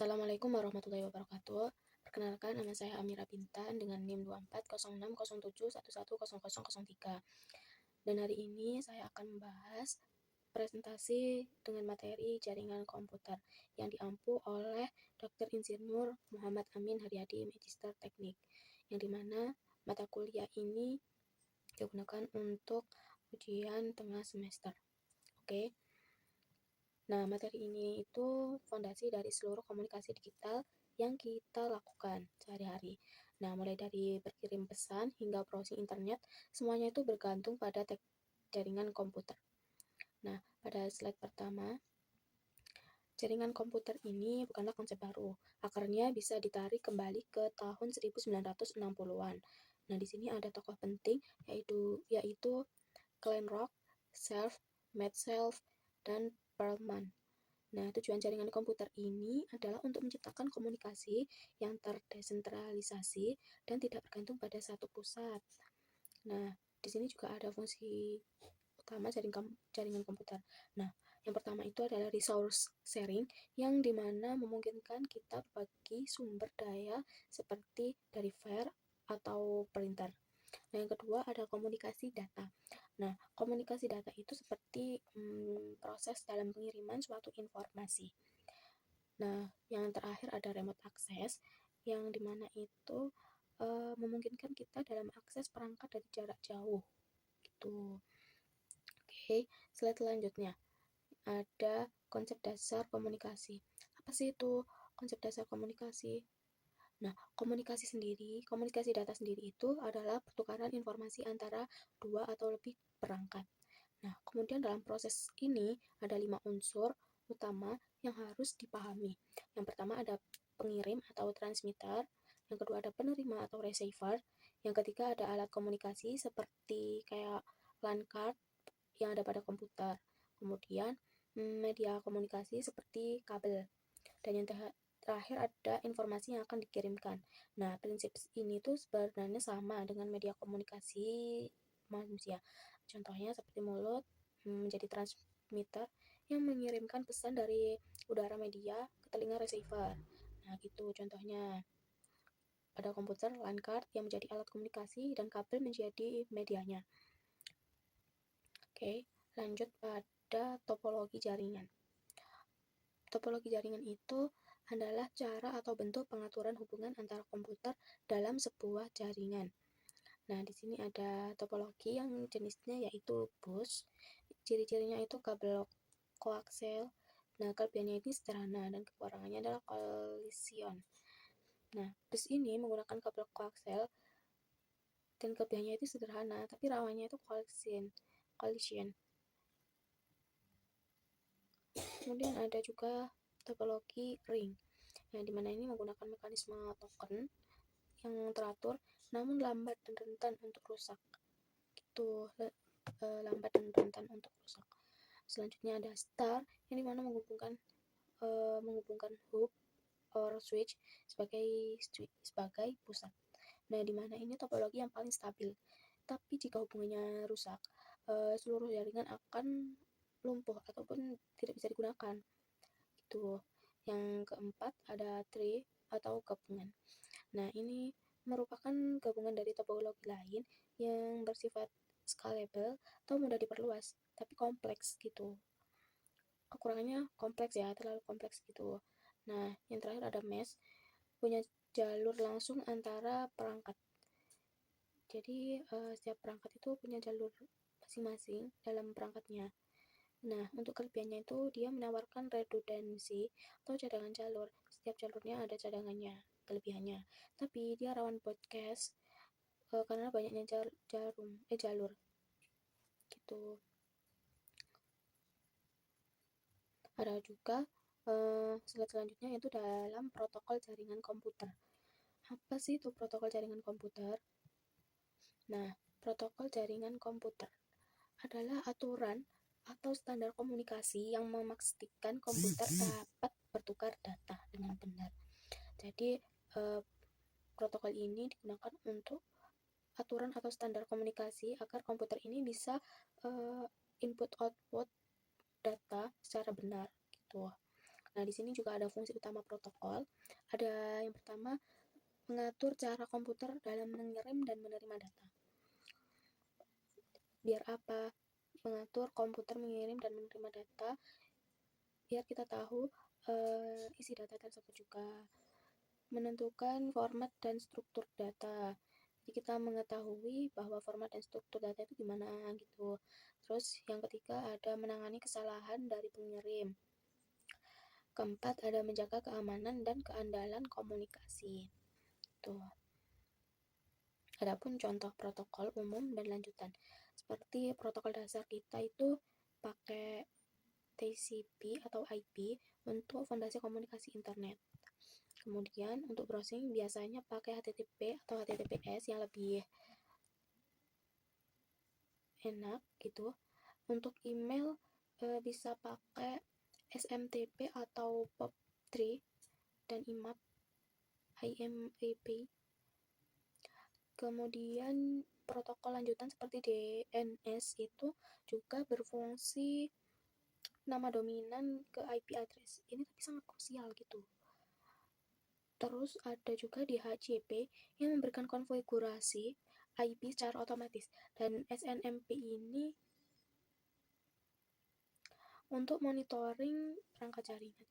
Assalamualaikum warahmatullahi wabarakatuh. Perkenalkan, nama saya Amira Bintan dengan NIM 240607110003. Dan hari ini saya akan membahas presentasi dengan materi jaringan komputer yang diampu oleh Dr. Insinyur Muhammad Amin Haryadi, Magister Teknik, yang dimana mata kuliah ini digunakan untuk ujian tengah semester. Oke. Nah, materi ini itu fondasi dari seluruh komunikasi digital yang kita lakukan sehari-hari. Nah, mulai dari berkirim pesan hingga browsing internet, semuanya itu bergantung pada jaringan komputer. Nah, pada slide pertama, jaringan komputer ini bukanlah konsep baru. Akarnya bisa ditarik kembali ke tahun 1960-an. Nah, di sini ada tokoh penting yaitu Glenn Rock, Self, Metcalfe, dan Perlman. Nah, tujuan jaringan komputer ini adalah untuk menciptakan komunikasi yang terdesentralisasi dan tidak bergantung pada satu pusat. Nah, di sini juga ada fungsi utama jaringan komputer. Nah, yang pertama itu adalah resource sharing, yang dimana memungkinkan kita berbagi sumber daya seperti dari file atau printer. Nah, yang kedua ada komunikasi data. Nah, komunikasi data itu seperti proses dalam pengiriman suatu informasi. Nah, yang terakhir ada remote access, yang dimana itu memungkinkan kita dalam akses perangkat dari jarak jauh. Gitu. Oke, slide selanjutnya ada konsep dasar komunikasi. Apa sih itu konsep dasar komunikasi? Nah, komunikasi data sendiri itu adalah pertukaran informasi antara dua atau lebih perangkat. Nah, kemudian dalam proses ini ada 5 unsur utama yang harus dipahami. Yang pertama ada pengirim atau transmitter, yang kedua ada penerima atau receiver, yang ketiga ada alat komunikasi seperti kayak LAN card yang ada pada komputer. Kemudian media komunikasi seperti kabel. Dan yang terakhir ada informasi yang akan dikirimkan. Nah, prinsip ini tuh sebenarnya sama dengan media komunikasi manusia. Contohnya seperti mulut menjadi transmitter yang mengirimkan pesan dari udara media ke telinga receiver. Nah, gitu contohnya. Pada komputer, LAN card yang menjadi alat komunikasi dan kabel menjadi medianya. Oke, lanjut pada topologi jaringan. Topologi jaringan itu adalah cara atau bentuk pengaturan hubungan antara komputer dalam sebuah jaringan. Nah, di sini ada topologi yang jenisnya yaitu bus. Ciri-cirinya itu kabel koaksel. Nah, kelebihannya ini sederhana dan kekurangannya adalah kolision. Nah, bus ini menggunakan kabel koaksel dan kelebihannya itu sederhana, tapi rawannya itu collision. Kemudian ada juga topologi ring. Nah, dimana ini menggunakan mekanisme token yang teratur namun lambat dan rentan untuk rusak. Itu lambat dan rentan untuk rusak. Selanjutnya ada star yang dimana menghubungkan hub or switch sebagai pusat. Nah, dimana ini topologi yang paling stabil. Tapi jika hubungannya rusak, seluruh jaringan akan lumpuh ataupun tidak bisa digunakan. Gitu. Yang keempat ada tree atau gabungan. Nah, ini merupakan gabungan dari topologi lain yang bersifat scalable atau mudah diperluas, tapi kompleks gitu. Kekurangannya kompleks ya, terlalu kompleks gitu. Nah, yang terakhir ada mesh, punya jalur langsung antara perangkat. Jadi, setiap perangkat itu punya jalur masing-masing dalam perangkatnya. Nah, untuk kelebihannya itu dia menawarkan redundancy atau cadangan jalur. Setiap jalurnya ada cadangannya, kelebihannya. Tapi dia rawan broadcast karena banyaknya jalur. Gitu. Ada juga slide selanjutnya yaitu dalam protokol jaringan komputer. Apa sih itu protokol jaringan komputer? Nah, protokol jaringan komputer adalah aturan atau standar komunikasi yang memastikan komputer dapat bertukar data dengan benar. Jadi, protokol ini digunakan untuk aturan atau standar komunikasi agar komputer ini bisa input-output data secara benar gitu. Nah, di sini juga ada fungsi utama protokol. Ada yang pertama, mengatur cara komputer dalam mengirim dan menerima data. Biar apa? Mengatur komputer mengirim dan menerima data, biar kita tahu isi data tersebut juga. Menentukan format dan struktur data. Jadi kita mengetahui bahwa format dan struktur data itu gimana gitu. Terus yang ketiga ada menangani kesalahan dari pengirim. Keempat ada menjaga keamanan dan keandalan komunikasi. Tuh. Adapun contoh protokol umum dan lanjutan. Seperti protokol dasar kita itu pakai TCP atau IP untuk fondasi komunikasi internet. Kemudian untuk browsing biasanya pakai HTTP atau HTTPS yang lebih enak gitu. Untuk email bisa pakai SMTP atau POP3 dan IMAP. Kemudian protokol lanjutan seperti DNS itu juga berfungsi nama dominan ke IP address. Ini tapi sangat krusial gitu. Terus ada juga DHCP yang memberikan konfigurasi IP secara otomatis, dan SNMP ini untuk monitoring perangkat jaringan.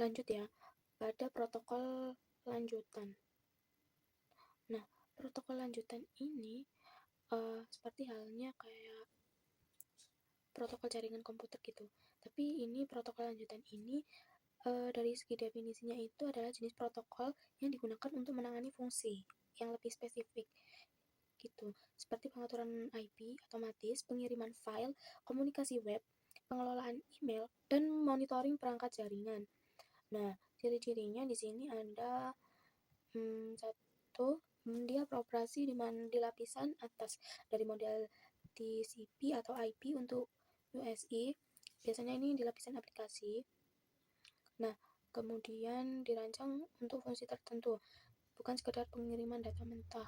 Lanjut ya, pada protokol lanjutan. Nah, protokol lanjutan ini seperti halnya kayak protokol jaringan komputer gitu. Tapi ini protokol lanjutan ini dari segi definisinya itu adalah jenis protokol yang digunakan untuk menangani fungsi yang lebih spesifik gitu, seperti pengaturan IP otomatis, pengiriman file, komunikasi web, pengelolaan email, dan monitoring perangkat jaringan. Nah, ciri-cirinya di sini ada satu, dia beroperasi di lapisan atas dari model TCP atau IP untuk USI. Biasanya ini di lapisan aplikasi. Nah, kemudian dirancang untuk fungsi tertentu, bukan sekedar pengiriman data mentah.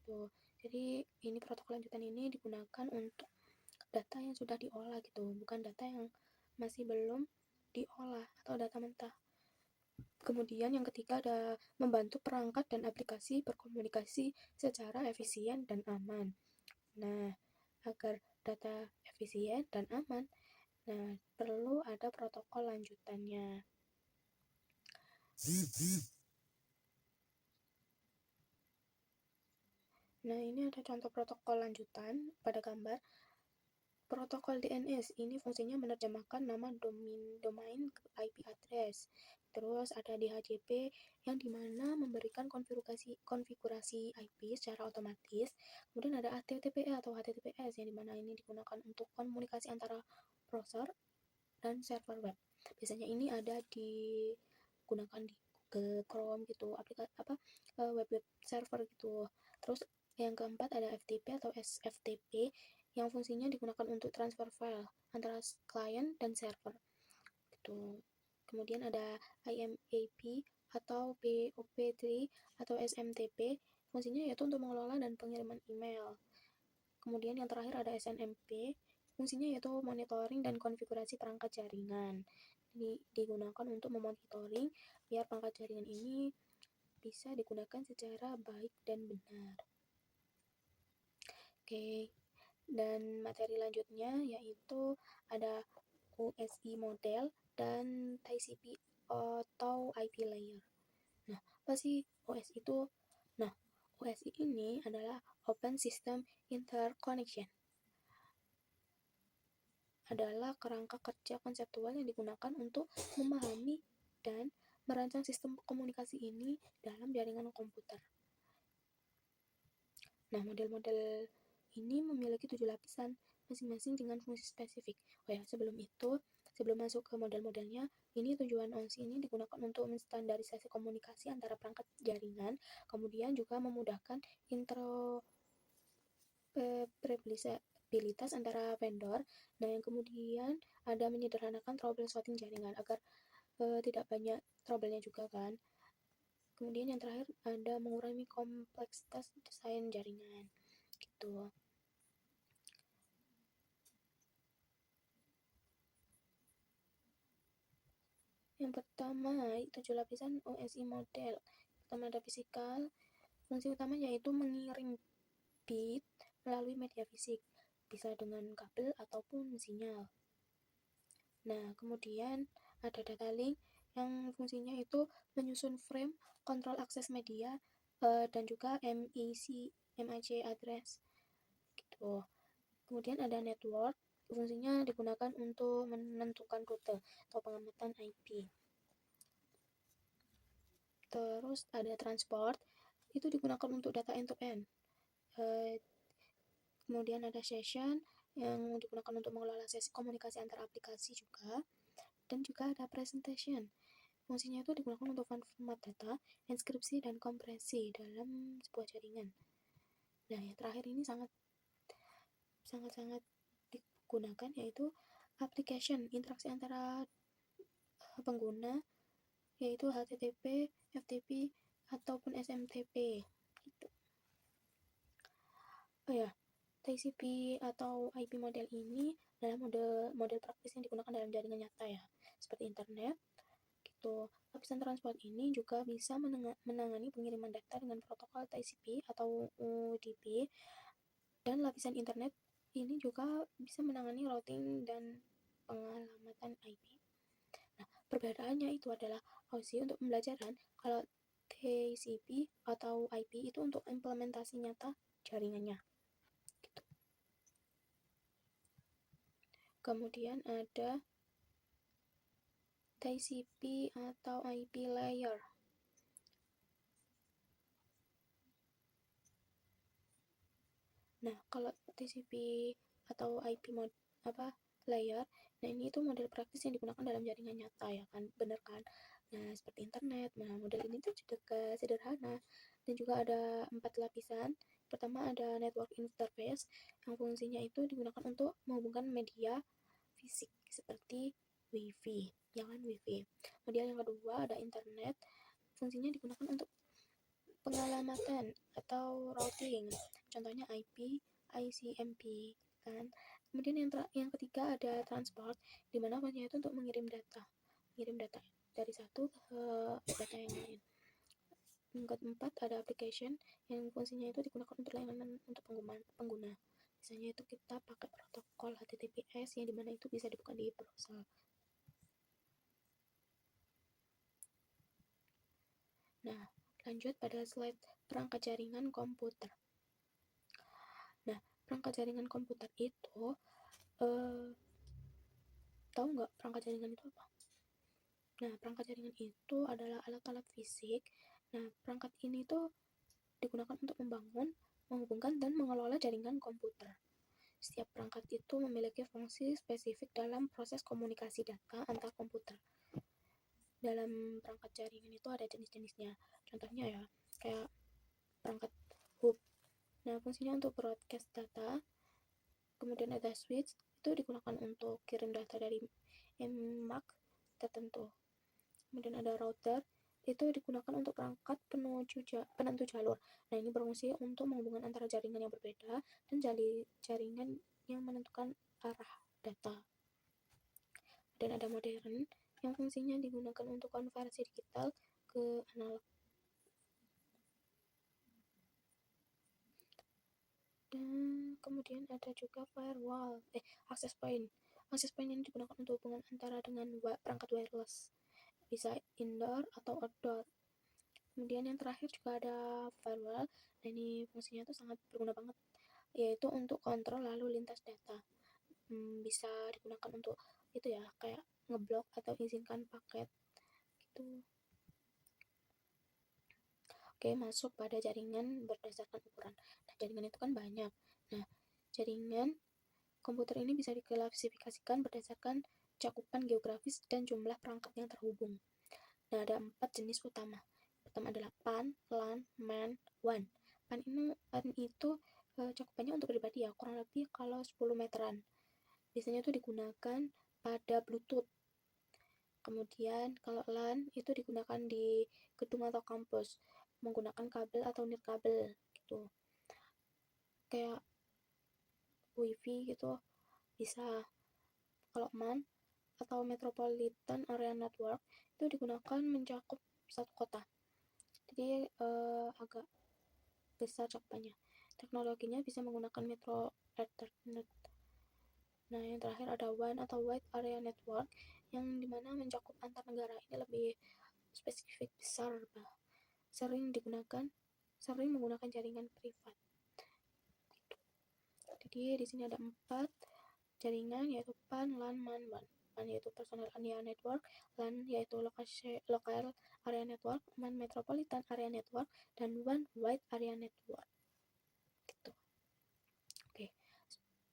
Tuh. Jadi ini protokol lanjutan ini digunakan untuk data yang sudah diolah gitu, bukan data yang masih belum diolah atau data mentah. Kemudian yang ketiga ada membantu perangkat dan aplikasi berkomunikasi secara efisien dan aman. Nah, agar data efisien dan aman, nah perlu ada protokol lanjutannya. Nah, ini ada contoh protokol lanjutan pada gambar. Protokol DNS ini fungsinya menerjemahkan nama domain ke IP address. Terus ada DHCP yang dimana memberikan konfigurasi IP secara otomatis. Kemudian ada HTTP atau HTTPS yang dimana ini digunakan untuk komunikasi antara browser dan server web. Biasanya ini ada digunakan di Google Chrome gitu, web server gitu. Terus yang keempat ada FTP atau SFTP yang fungsinya digunakan untuk transfer file antara klien dan server gitu. Kemudian ada IMAP atau POP3 atau SMTP, fungsinya yaitu untuk mengelola dan pengiriman email. Kemudian yang terakhir ada SNMP, fungsinya yaitu monitoring dan konfigurasi perangkat jaringan. Digunakan untuk memonitoring biar perangkat jaringan ini bisa digunakan secara baik dan benar. Oke, dan materi lanjutnya yaitu ada USI model dan TCP atau IP layer. Nah, apa sih OSI itu? Nah, OSI ini adalah Open System Interconnection. Adalah kerangka kerja konseptual yang digunakan untuk memahami dan merancang sistem komunikasi ini dalam jaringan komputer. Nah, model-model ini memiliki 7 lapisan, masing-masing dengan fungsi spesifik. Oh ya, sebelum masuk ke model-modelnya, ini tujuan OSI ini digunakan untuk menstandarisasi komunikasi antara perangkat jaringan, kemudian juga memudahkan interoperabilitas antara vendor, dan yang kemudian ada menyederhanakan troubleshooting jaringan agar tidak banyak trouble-nya juga kan. Kemudian yang terakhir ada mengurangi kompleksitas desain jaringan gitu. Yang pertama, 7 lapisan OSI model. Pertama ada fisikal. Fungsi utama yaitu mengirim bit melalui media fisik, bisa dengan kabel ataupun sinyal. Nah, kemudian ada data link yang fungsinya itu menyusun frame, kontrol akses media, dan juga MIC address gitu. Kemudian ada network, fungsinya digunakan untuk menentukan rute atau pengamatan IP. Terus ada transport, itu digunakan untuk data end-to-end. Kemudian ada session yang digunakan untuk mengelola sesi komunikasi antar aplikasi juga. Dan juga ada presentation. Fungsinya itu digunakan untuk format data, inskripsi, dan kompresi dalam sebuah jaringan. Nah, yang terakhir ini sangat digunakan yaitu application, interaksi antara pengguna, yaitu HTTP, FTP, ataupun SMTP gitu. Oh ya, TCP atau IP model ini adalah model praktis yang digunakan dalam jaringan nyata ya, seperti internet gitu. Lapisan transport ini juga bisa menangani pengiriman data dengan protokol TCP atau UDP, dan lapisan internet ini juga bisa menangani routing dan pengalamatan IP. Nah, perbedaannya itu adalah OSI untuk pembelajaran, kalau TCP atau IP itu untuk implementasi nyata jaringannya. Gitu. Kemudian ada TCP atau IP layer. Nah, kalau TCP atau IP layer, nah ini itu model praktis yang digunakan dalam jaringan nyata ya kan, bener kan? Nah, seperti internet. Nah, model ini tuh juga sederhana dan juga ada 4 lapisan. Pertama ada network interface yang fungsinya itu digunakan untuk menghubungkan media fisik seperti WiFi, ya kan, WiFi. Kemudian yang kedua ada internet, fungsinya digunakan untuk pengalamatan atau routing, contohnya IP, ICMP kan. Kemudian yang ketiga ada transport, di mana fungsinya itu untuk mengirim data dari satu ke data yang lain. Yang keempat ada application yang fungsinya itu digunakan untuk layanan untuk pengguna. Misalnya itu kita pakai protokol HTTPS yang dimana itu bisa dibuka di browser. Nah, lanjut pada slide perangkat jaringan komputer. Nah, perangkat jaringan komputer itu tahu nggak perangkat jaringan itu apa? Nah, perangkat jaringan itu adalah alat-alat fisik. Nah, perangkat ini tuh digunakan untuk membangun, menghubungkan, dan mengelola jaringan komputer. Setiap perangkat itu memiliki fungsi spesifik dalam proses komunikasi data antar komputer. Dalam perangkat jaringan itu ada jenis-jenisnya. Contohnya ya, kayak perangkat hub. Nah, fungsinya untuk broadcast data. Kemudian ada switch, itu digunakan untuk kirim data dari MAC tertentu. Kemudian ada router, itu digunakan untuk perangkat penentu jalur. Nah, ini berfungsi untuk menghubungkan antara jaringan yang berbeda dan jaringan yang menentukan arah data. Dan ada modern, yang fungsinya digunakan untuk konversi digital ke analog. Dan kemudian ada juga firewall, access point. Access point ini digunakan untuk hubungan antara dengan perangkat wireless, bisa indoor atau outdoor. Kemudian yang terakhir juga ada firewall, dan ini fungsinya itu sangat berguna banget, yaitu untuk kontrol lalu lintas data. Bisa digunakan untuk itu ya, kayak ngeblok atau izinkan paket gitu. Oke, masuk pada jaringan berdasarkan ukuran. Nah, jaringan itu kan banyak. Nah, jaringan komputer ini bisa diklasifikasikan berdasarkan cakupan geografis dan jumlah perangkat yang terhubung. Nah, ada 4 jenis utama. Pertama adalah PAN, LAN, MAN, WAN. PAN itu cakupannya untuk pribadi ya, kurang lebih kalau 10 meteran. Biasanya itu digunakan pada Bluetooth. Kemudian kalau LAN itu digunakan di gedung atau kampus menggunakan kabel atau nirkabel gitu. Kayak WiFi gitu bisa. Kalau MAN atau Metropolitan Area Network itu digunakan mencakup satu kota. Jadi agak besar cakupannya. Teknologinya bisa menggunakan Metro Ethernet. Nah, yang terakhir ada WAN atau Wide Area Network, yang dimana mencakup antar negara. Ini lebih spesifik, besar, sering menggunakan jaringan privat. Jadi di sini ada 4 jaringan, yaitu PAN, LAN, MAN, WAN. PAN yaitu Personal Area Network, LAN yaitu Local Area Network, MAN Metropolitan Area Network, dan WAN Wide Area Network. Gitu. Oke.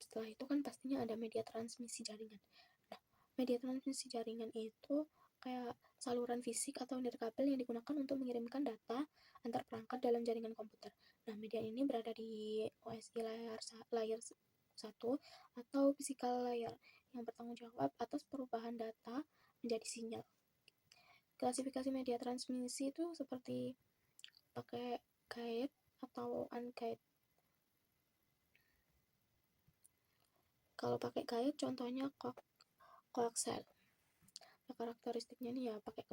Setelah itu kan pastinya ada media transmisi jaringan. Nah, media transmisi jaringan itu kayak saluran fisik atau nirkabel yang digunakan untuk mengirimkan data antar perangkat dalam jaringan komputer. Nah, media ini berada di OSI layer 1 atau physical layer yang bertanggung jawab atas perubahan data menjadi sinyal. Klasifikasi media transmisi itu seperti pakai guide atau unguided. Kalau pakai guide contohnya coaxial. Nah, karakteristiknya nih ya pakai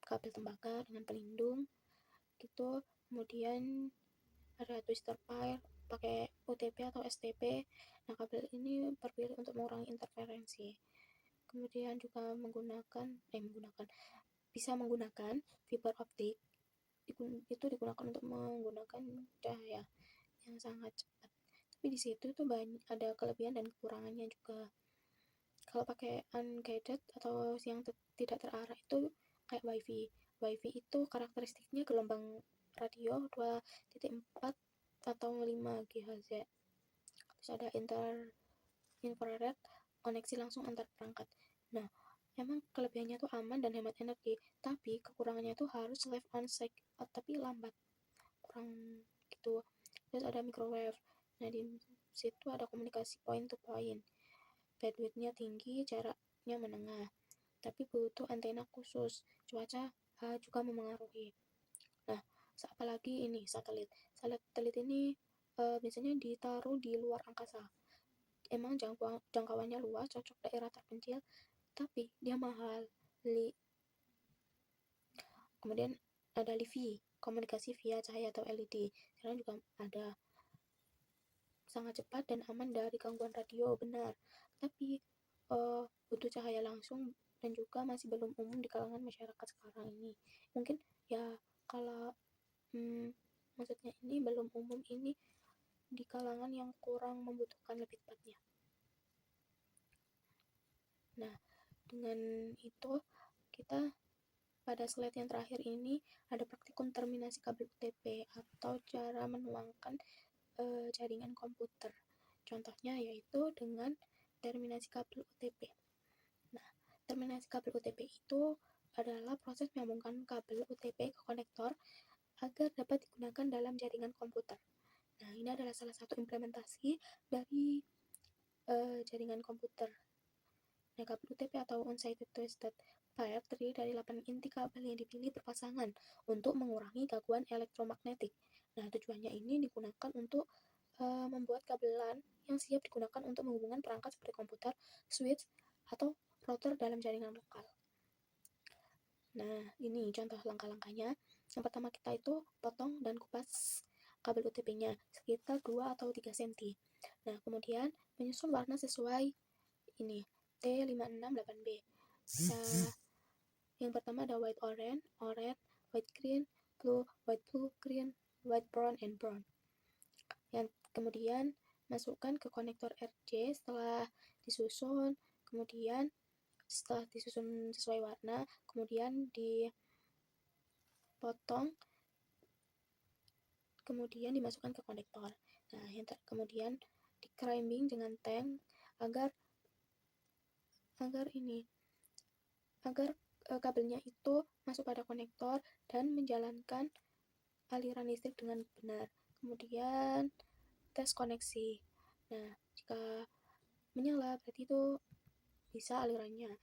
kabel tembaga dengan pelindung gitu. Kemudian ada twister pair pakai UTP atau STP. Nah, kabel ini berpilih untuk mengurangi interferensi. Kemudian juga bisa menggunakan fiber optik. Itu digunakan untuk menggunakan cahaya yang sangat cepat. Tapi di situ tuh banyak ada kelebihan dan kekurangannya juga. Kalau pakai unguided atau yang tidak terarah itu kayak WiFi. WiFi itu karakteristiknya gelombang radio 2.4 atau 5 GHz. Terus ada infrared, koneksi langsung antar perangkat. Nah, emang kelebihannya tuh aman dan hemat energi, tapi kekurangannya tuh harus live on site, tapi lambat, kurang gitu. Terus ada microwave. Nah, di situ ada komunikasi point to point. Bandwidth-nya tinggi, jaraknya menengah, tapi butuh antena khusus. Cuaca juga memengaruhi. Nah, apalagi ini satelit. Satelit ini biasanya ditaruh di luar angkasa. Emang jangkauannya luas, cocok daerah terpencil, tapi dia mahal. Kemudian ada LiVi, komunikasi via cahaya atau LED. Sekarang juga ada, sangat cepat dan aman dari gangguan radio, benar. Tapi butuh cahaya langsung dan juga masih belum umum di kalangan masyarakat sekarang ini. Mungkin ya kalau maksudnya ini belum umum ini di kalangan yang kurang membutuhkan lebih tepatnya. Nah, dengan itu kita pada slide yang terakhir ini ada praktikum terminasi kabel UTP atau cara menuangkan jaringan komputer. Contohnya yaitu dengan terminasi kabel UTP. Nah, terminasi kabel UTP itu adalah proses menyambungkan kabel UTP ke konektor agar dapat digunakan dalam jaringan komputer. Nah, ini adalah salah satu implementasi dari jaringan komputer. Nah, kabel UTP atau Unsighted Twisted Pair terdiri dari 8 inti kabel yang dipilih berpasangan untuk mengurangi gangguan elektromagnetik. Nah, tujuannya ini digunakan untuk membuat kabelan yang siap digunakan untuk menghubungkan perangkat seperti komputer, switch, atau router dalam jaringan lokal. Nah, ini contoh langkah-langkahnya. Yang pertama kita itu potong dan kupas kabel UTP-nya sekitar 2 atau 3 cm. Nah, kemudian menyusun warna sesuai ini T568B. Nah, yang pertama ada white orange, white green, white blue, green, white brown, and brown. Yang kemudian masukkan ke konektor RJ setelah disusun, kemudian setelah disusun sesuai warna, kemudian dipotong, kemudian dimasukkan ke konektor. Nah, kemudian di crimping dengan tank agar kabelnya itu masuk pada konektor dan menjalankan aliran listrik dengan benar. Kemudian tes koneksi. Nah, jika menyala berarti itu bisa alirannya.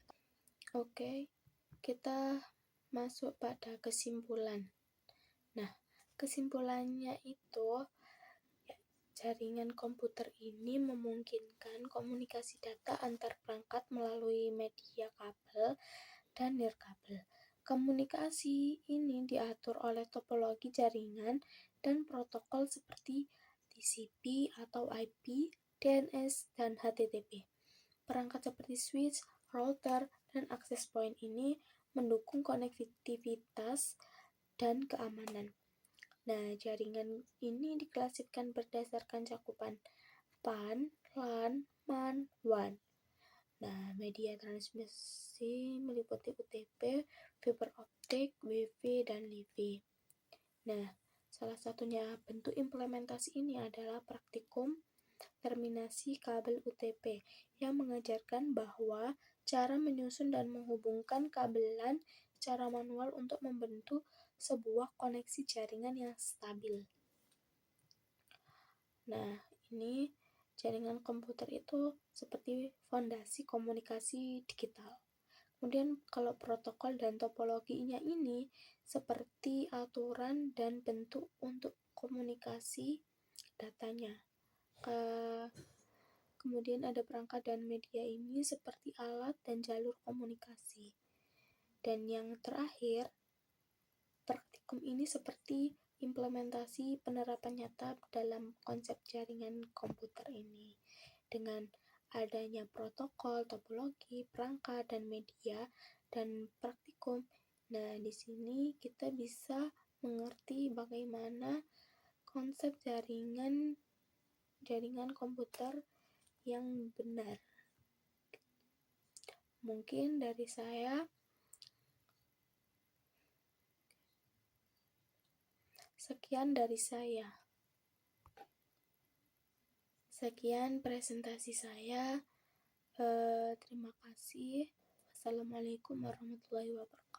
Oke, kita masuk pada kesimpulan. Nah, kesimpulannya itu Jaringan komputer ini memungkinkan komunikasi data antar perangkat melalui media kabel dan nirkabel. Komunikasi ini diatur oleh topologi jaringan dan protokol seperti TCP atau IP, DNS, dan HTTP. Perangkat seperti switch, router, dan access point ini mendukung konektivitas dan keamanan. Nah, jaringan ini diklasifikasikan berdasarkan cakupan PAN, LAN, MAN, WAN. Nah, media transmisi meliputi UTP, fiber optik, WiFi, dan LiFi. Nah, salah satunya bentuk implementasi ini adalah praktikum terminasi kabel UTP yang mengajarkan bahwa cara menyusun dan menghubungkan kabelan secara manual untuk membentuk sebuah koneksi jaringan yang stabil. Nah, ini jaringan komputer itu seperti fondasi komunikasi digital. Kemudian kalau protokol dan topologinya ini seperti aturan dan bentuk untuk komunikasi datanya. Kemudian ada perangkat dan media ini seperti alat dan jalur komunikasi. Dan yang terakhir, praktikum ini seperti implementasi penerapan nyata dalam konsep jaringan komputer ini. Dengan adanya protokol, topologi, perangkat, dan media, dan praktikum. Nah, di sini kita bisa mengerti bagaimana konsep jaringan komputer yang benar. Mungkin dari saya sekian dari saya. Sekian presentasi saya. Terima kasih. Wassalamualaikum warahmatullahi wabarakatuh.